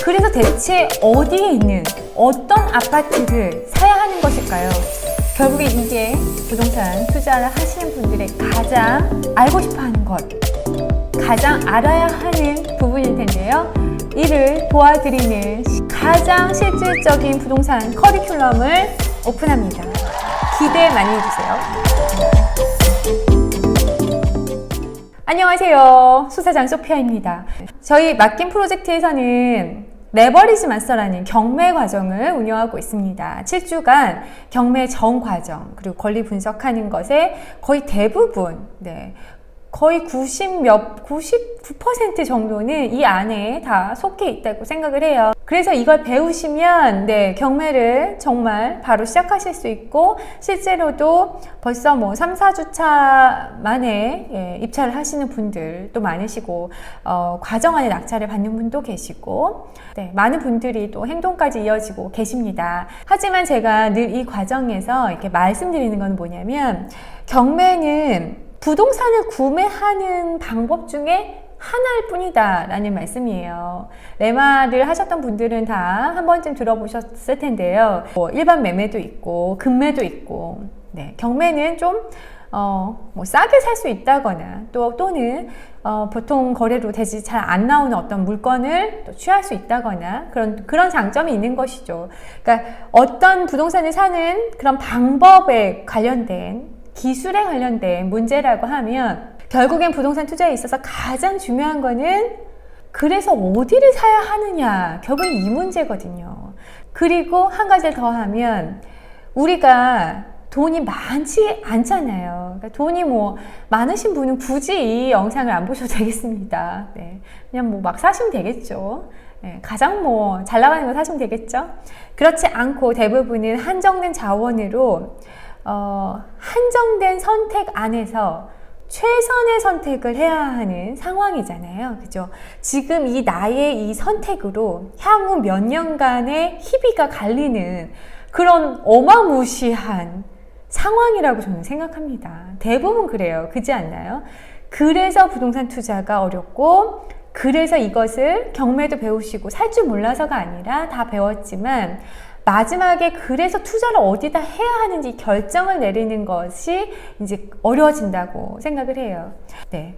그래서 대체 어디에 있는 어떤 아파트를 사야 하는 것일까요? 결국에 이게 부동산 투자를 하시는 분들의 가장 알고 싶어 하는 것, 가장 알아야 하는 부분일 텐데요. 이를 도와드리는 가장 실질적인 부동산 커리큘럼을 오픈합니다. 기대 많이 해주세요. 안녕하세요. 수사장 소피아입니다. 저희 맡긴 프로젝트에서는 레버리지 마스터라는 경매 과정을 운영하고 있습니다. 7주간 경매 전 과정, 그리고 권리 분석하는 것에 거의 대부분, 거의 99% 정도는 이 안에 다 속해 있다고 생각을 해요. 그래서 이걸 배우시면 경매를 정말 바로 시작하실 수 있고, 실제로도 벌써 3, 4주차 만에 입찰을 하시는 분들도 많으시고, 과정 안에 낙찰을 받는 분도 계시고, 많은 분들이 또 행동까지 이어지고 계십니다. 하지만 제가 늘 이 과정에서 이렇게 말씀드리는 건 뭐냐면, 경매는 부동산을 구매하는 방법 중에 하나일 뿐이다 라는 말씀이에요. 레마를 하셨던 분들은 다 한 번쯤 들어보셨을 텐데요. 일반 매매도 있고 급매도 있고, 경매는 좀 싸게 살 수 있다거나 또는 보통 거래로 대지 잘 안 나오는 어떤 물건을 또 취할 수 있다거나 그런 장점이 있는 것이죠. 그러니까 어떤 부동산을 사는 그런 방법에 관련된, 기술에 관련된 문제라고 하면, 결국엔 부동산 투자에 있어서 가장 중요한 거는 그래서 어디를 사야 하느냐, 결국엔 이 문제거든요. 그리고 한 가지를 더 하면, 우리가 돈이 많지 않잖아요. 그러니까 돈이 많으신 분은 굳이 이 영상을 안 보셔도 되겠습니다. 그냥 막 사시면 되겠죠. 가장 잘 나가는 거 사시면 되겠죠. 그렇지 않고 대부분은 한정된 자원으로 한정된 선택 안에서 최선의 선택을 해야 하는 상황이잖아요. 그죠? 지금 나의 이 선택으로 향후 몇 년간의 희비가 갈리는 그런 어마무시한 상황이라고 저는 생각합니다. 대부분 그래요. 그렇지 않나요? 그래서 부동산 투자가 어렵고, 그래서 이것을 경매도 배우시고 살 줄 몰라서가 아니라 다 배웠지만, 마지막에 그래서 투자를 어디다 해야 하는지 결정을 내리는 것이 이제 어려워진다고 생각을 해요.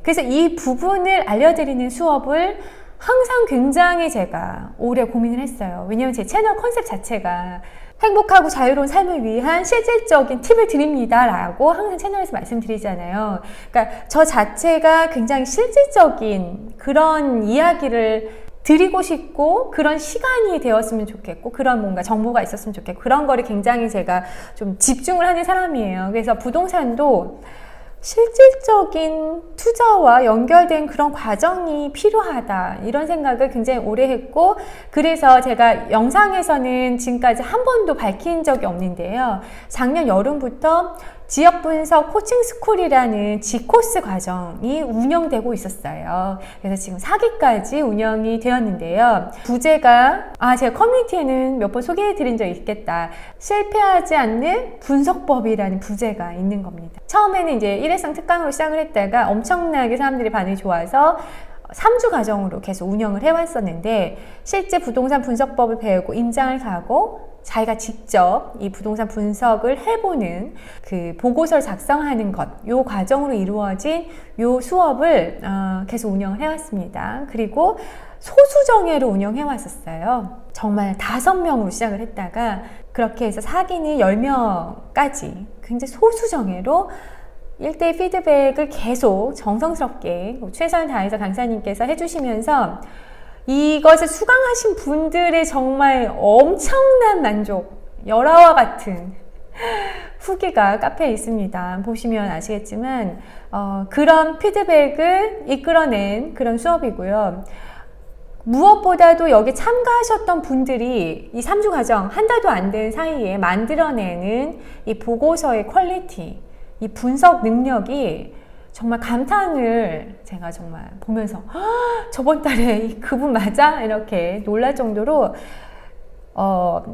그래서 이 부분을 알려드리는 수업을 항상 굉장히 제가 오래 고민을 했어요. 왜냐하면 제 채널 컨셉 자체가 행복하고 자유로운 삶을 위한 실질적인 팁을 드립니다 라고 항상 채널에서 말씀드리잖아요. 그러니까 저 자체가 굉장히 실질적인 그런 이야기를 드리고 싶고, 그런 시간이 되었으면 좋겠고, 그런 뭔가 정보가 있었으면 좋겠고, 그런 거를 굉장히 제가 좀 집중을 하는 사람이에요. 그래서 부동산도 실질적인 투자와 연결된 그런 과정이 필요하다, 이런 생각을 굉장히 오래 했고, 그래서 제가 영상에서는 지금까지 한 번도 밝힌 적이 없는데요. 작년 여름부터 지역분석 코칭스쿨이라는 G코스 과정이 운영되고 있었어요. 그래서 지금 4기까지 운영이 되었는데요. 부제가 제가 커뮤니티에는 몇 번 소개해 드린 적이 있겠다. 실패하지 않는 분석법이라는 부제가 있는 겁니다. 처음에는 이제 일회성 특강으로 시작을 했다가 엄청나게 사람들이 반응이 좋아서 3주 과정으로 계속 운영을 해왔었는데, 실제 부동산 분석법을 배우고 임장을 가고 자기가 직접 이 부동산 분석을 해보는 그 보고서를 작성하는 것, 요 과정으로 이루어진 요 수업을 계속 운영을 해왔습니다. 그리고 소수정예로 운영해왔었어요. 정말 5명으로 시작을 했다가 그렇게 해서 4기는 10명까지 굉장히 소수정예로 1대1 피드백을 계속 정성스럽게 최선을 다해서 강사님께서 해주시면서 이것을 수강하신 분들의 정말 엄청난 만족, 열화와 같은 후기가 카페에 있습니다. 보시면 아시겠지만 그런 피드백을 이끌어낸 그런 수업이고요. 무엇보다도 여기 참가하셨던 분들이 이 3주 과정, 한 달도 안 된 사이에 만들어내는 이 보고서의 퀄리티, 이 분석 능력이 정말 감탄을 제가 정말 보면서 저번 달에 그분 맞아? 이렇게 놀랄 정도로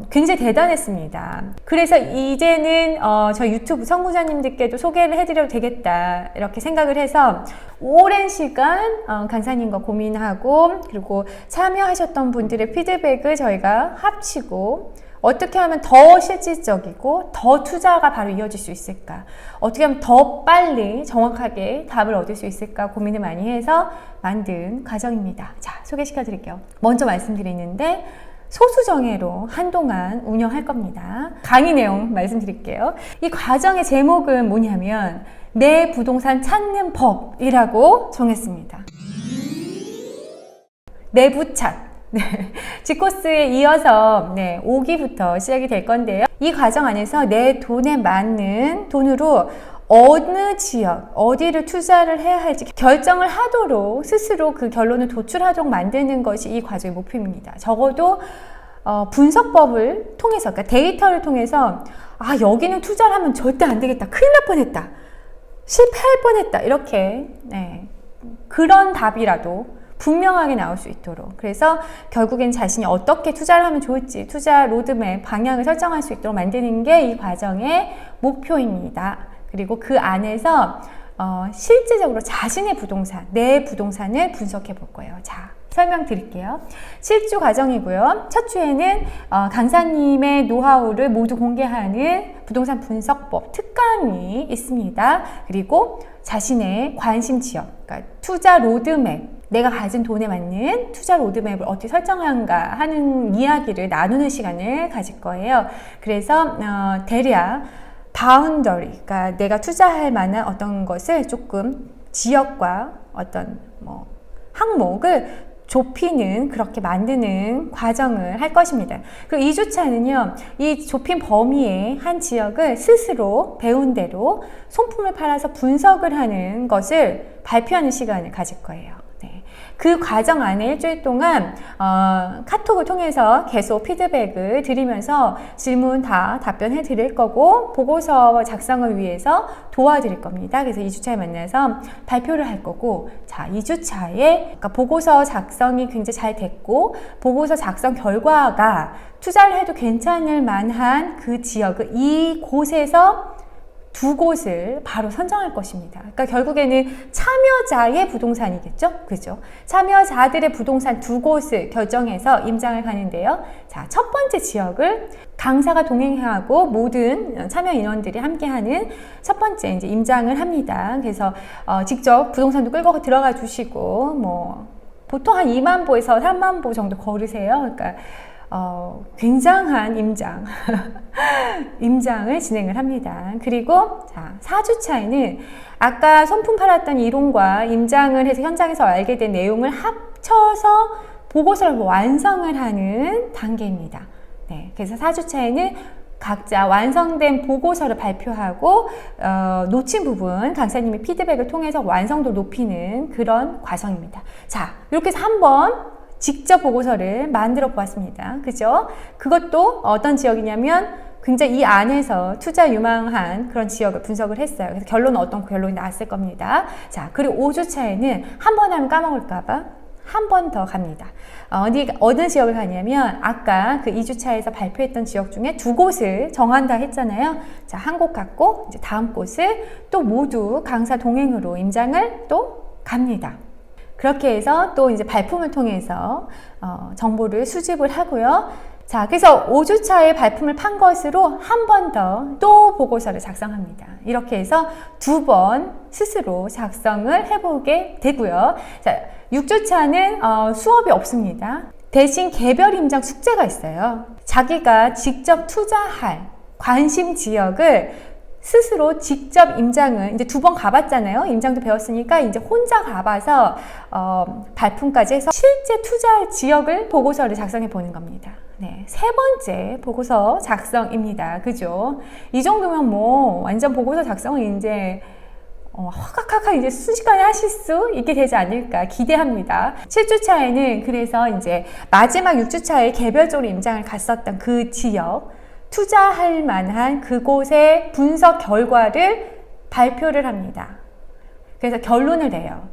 굉장히 대단했습니다. 그래서 이제는 저 유튜브 선구자님들께도 소개를 해드려도 되겠다 이렇게 생각을 해서 오랜 시간 강사님과 고민하고 그리고 참여하셨던 분들의 피드백을 저희가 합치고 어떻게 하면 더 실질적이고 더 투자가 바로 이어질 수 있을까, 어떻게 하면 더 빨리 정확하게 답을 얻을 수 있을까 고민을 많이 해서 만든 과정입니다. 자, 소개시켜 드릴게요. 먼저 말씀드리는데 소수정예로 한동안 운영할 겁니다. 강의 내용 말씀드릴게요. 이 과정의 제목은 뭐냐면 내 부동산 찾는 법이라고 정했습니다. 내부착. 네, G코스에 이어서 5기부터 시작이 될 건데요. 이 과정 안에서 내 돈에 맞는 돈으로 어느 지역, 어디를 투자를 해야 할지 결정을 하도록 스스로 그 결론을 도출하도록 만드는 것이 이 과정의 목표입니다. 적어도 분석법을 통해서, 그러니까 데이터를 통해서 여기는 투자를 하면 절대 안 되겠다, 큰일 날 뻔했다, 실패할 뻔했다, 이렇게 그런 답이라도 분명하게 나올 수 있도록, 그래서 결국엔 자신이 어떻게 투자를 하면 좋을지 투자 로드맵 방향을 설정할 수 있도록 만드는 게 이 과정의 목표입니다. 그리고 그 안에서 실질적으로 자신의 부동산, 내 부동산을 분석해 볼 거예요. 자, 설명드릴게요. 7주 과정이고요. 첫 주에는 강사님의 노하우를 모두 공개하는 부동산 분석법 특강이 있습니다. 그리고 자신의 관심 지역, 그러니까 투자 로드맵, 내가 가진 돈에 맞는 투자 로드맵을 어떻게 설정한가 하는 이야기를 나누는 시간을 가질 거예요. 그래서 대략 바운더리, 그러니까 내가 투자할 만한 어떤 것을 조금 지역과 어떤 항목을 좁히는, 그렇게 만드는 과정을 할 것입니다. 그리고 2주차는요, 이 좁힌 범위의 한 지역을 스스로 배운 대로 손품을 팔아서 분석을 하는 것을 발표하는 시간을 가질 거예요. 그 과정 안에 일주일 동안 카톡을 통해서 계속 피드백을 드리면서 질문 다 답변해 드릴 거고 보고서 작성을 위해서 도와드릴 겁니다. 그래서 2주차에 만나서 발표를 할 거고, 자, 2주차에 그러니까 보고서 작성이 굉장히 잘 됐고 보고서 작성 결과가 투자를 해도 괜찮을 만한 그 지역을 이곳에서 두 곳을 바로 선정할 것입니다. 그러니까 결국에는 참여자의 부동산이겠죠? 그죠? 참여자들의 부동산 두 곳을 결정해서 임장을 가는데요. 자, 첫 번째 지역을 강사가 동행하고 모든 참여 인원들이 함께하는 첫 번째 이제 임장을 합니다. 그래서 직접 부동산도 끌고 들어가 주시고 보통 한 2만 보에서 3만 보 정도 걸으세요. 그러니까 굉장한 임장을 진행을 합니다. 그리고 자, 4주차에는 아까 손품 팔았던 이론과 임장을 해서 현장에서 알게 된 내용을 합쳐서 보고서를 완성을 하는 단계입니다. 네, 그래서 4주차에는 각자 완성된 보고서를 발표하고 놓친 부분 강사님의 피드백을 통해서 완성도를 높이는 그런 과정입니다. 자, 이렇게 해서 한번 직접 보고서를 만들어 보았습니다. 그죠? 그것도 어떤 지역이냐면 굉장히 이 안에서 투자 유망한 그런 지역을 분석을 했어요. 그래서 결론은 어떤 결론이 나왔을 겁니다. 자, 그리고 5주차에는 한 번 하면 까먹을까봐 한 번 더 갑니다. 어느 지역을 가냐면 아까 그 2주차에서 발표했던 지역 중에 두 곳을 정한다 했잖아요. 자, 한 곳 갔고 이제 다음 곳을 또 모두 강사 동행으로 임장을 또 갑니다. 그렇게 해서 또 이제 발품을 통해서 정보를 수집을 하고요. 자, 그래서 5주차에 발품을 판 것으로 한 번 더 또 보고서를 작성합니다. 이렇게 해서 두 번 스스로 작성을 해보게 되고요. 자, 6주차는 수업이 없습니다. 대신 개별 임장 숙제가 있어요. 자기가 직접 투자할 관심 지역을 스스로 직접 임장을 이제 두 번 가봤잖아요. 임장도 배웠으니까 이제 혼자 가봐서 발품까지 해서 실제 투자할 지역을 보고서를 작성해 보는 겁니다. 네, 세 번째 보고서 작성입니다. 그죠? 이 정도면 완전 보고서 작성은 이제 화각화각 이제 순식간에 하실 수 있게 되지 않을까 기대합니다. 7주차에는 그래서 이제 마지막 6주차에 개별적으로 임장을 갔었던 그 지역, 투자할 만한 그곳의 분석 결과를 발표를 합니다. 그래서 결론을 내요.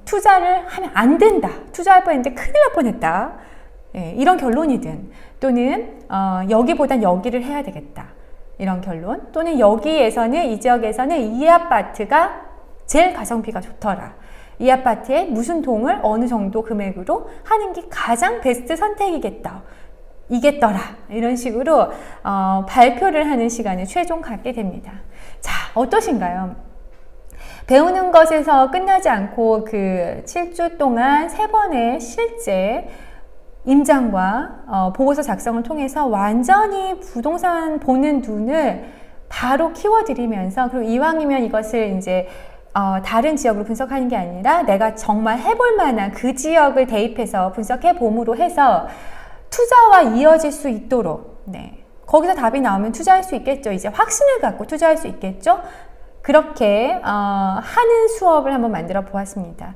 투자를 하면 안 된다. 투자할 뻔했는데 큰일 날 뻔했다. 예, 이런 결론이든 또는 여기보단 여기를 해야 되겠다 이런 결론, 또는 여기에서는 이 지역에서는 이 아파트가 제일 가성비가 좋더라, 이 아파트에 무슨 동을 어느 정도 금액으로 하는 게 가장 베스트 선택이겠다, 이겠더라, 이런 식으로 발표를 하는 시간을 최종 갖게 됩니다. 자, 어떠신가요? 배우는 것에서 끝나지 않고 그 7주 동안 3번의 실제 임장과 보고서 작성을 통해서 완전히 부동산 보는 눈을 바로 키워드리면서, 그리고 이왕이면 이것을 이제 다른 지역으로 분석하는 게 아니라 내가 정말 해볼 만한 그 지역을 대입해서 분석해 봄으로 해서 투자와 이어질 수 있도록, 네, 거기서 답이 나오면 투자할 수 있겠죠. 이제 확신을 갖고 투자할 수 있겠죠. 그렇게 하는 수업을 한번 만들어 보았습니다.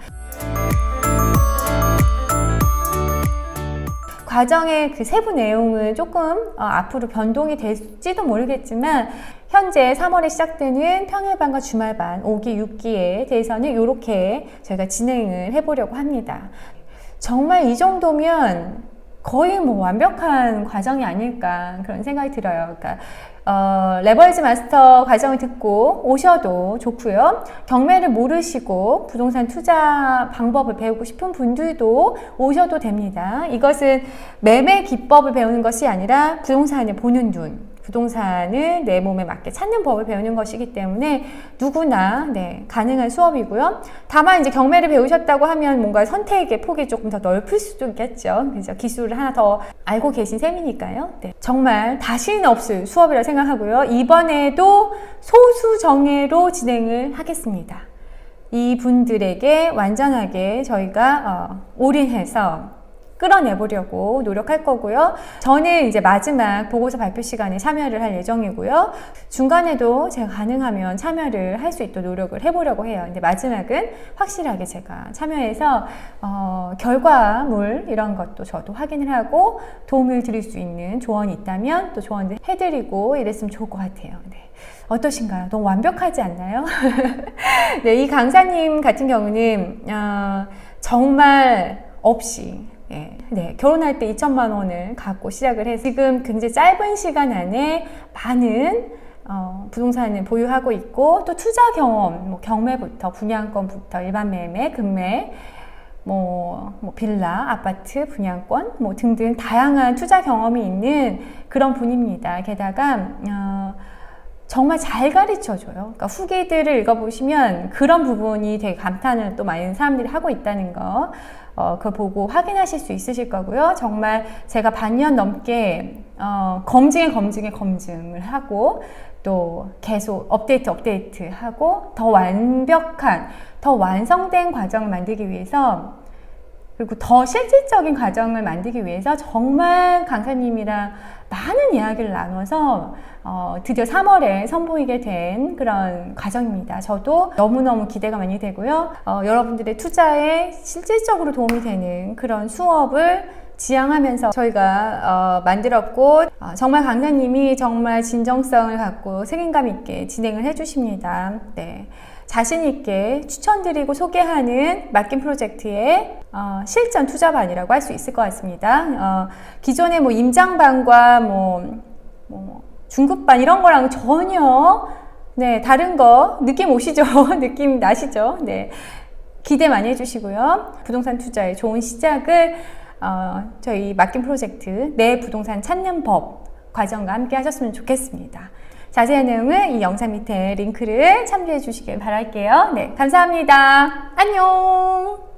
과정의 그 세부 내용은 조금 앞으로 변동이 될지도 모르겠지만, 현재 3월에 시작되는 평일반과 주말반 5기, 6기에 대해서는 이렇게 저희가 진행을 해보려고 합니다. 정말 이 정도면 거의 뭐 완벽한 과정이 아닐까 그런 생각이 들어요. 그러니까 레버리지 마스터 과정을 듣고 오셔도 좋고요. 경매를 모르시고 부동산 투자 방법을 배우고 싶은 분들도 오셔도 됩니다. 이것은 매매 기법을 배우는 것이 아니라 부동산을 보는 눈, 부동산을 내 몸에 맞게 찾는 법을 배우는 것이기 때문에 누구나, 네, 가능한 수업이고요. 다만 이제 경매를 배우셨다고 하면 뭔가 선택의 폭이 조금 더 넓을 수도 있겠죠. 그래서 기술을 하나 더 알고 계신 셈이니까요. 네, 정말 다시는 없을 수업이라 생각하고요. 이번에도 소수 정예로 진행을 하겠습니다. 이분들에게 완전하게 저희가 올인해서 끌어내보려고 노력할 거고요. 저는 이제 마지막 보고서 발표 시간에 참여를 할 예정이고요. 중간에도 제가 가능하면 참여를 할 수 있도록 노력을 해보려고 해요. 근데 마지막은 확실하게 제가 참여해서 결과물 이런 것도 저도 확인을 하고 도움을 드릴 수 있는 조언이 있다면 또 조언을 해드리고 이랬으면 좋을 것 같아요. 네. 어떠신가요? 너무 완벽하지 않나요? 네, 이 강사님 같은 경우는 정말 없이, 네, 결혼할 때 2천만 원을 갖고 시작을 해서 지금 굉장히 짧은 시간 안에 많은 부동산을 보유하고 있고, 또 투자 경험, 뭐 경매부터 분양권부터 일반 매매, 금매, 뭐 빌라, 아파트, 분양권 뭐 등등 다양한 투자 경험이 있는 그런 분입니다. 게다가 정말 잘 가르쳐줘요. 그러니까 후기들을 읽어보시면 그런 부분이 되게 감탄을 또 많은 사람들이 하고 있다는 거, 그거 보고 확인하실 수 있으실 거고요. 정말 제가 반년 넘게 검증을 하고 또 계속 업데이트 하고 더 완벽한, 더 완성된 과정을 만들기 위해서, 그리고 더 실질적인 과정을 만들기 위해서 정말 강사님이랑 많은 이야기를 나눠서 드디어 3월에 선보이게 된 그런 과정입니다. 저도 너무너무 기대가 많이 되고요. 여러분들의 투자에 실질적으로 도움이 되는 그런 수업을 지향하면서 저희가 만들었고, 정말 강사님이 정말 진정성을 갖고 책임감 있게 진행을 해주십니다. 네. 자신 있게 추천드리고 소개하는 맡긴 프로젝트의 실전 투자반이라고 할 수 있을 것 같습니다. 기존의 뭐 임장반과 뭐 중급반 이런 거랑 전혀, 네, 다른 거 느낌 오시죠? 느낌 나시죠? 네, 기대 많이 해주시고요. 부동산 투자의 좋은 시작을 저희 맡긴 프로젝트 내 부동산 찾는 법 과정과 함께 하셨으면 좋겠습니다. 자세한 내용은 이 영상 밑에 링크를 참조해 주시길 바랄게요. 네, 감사합니다. 안녕.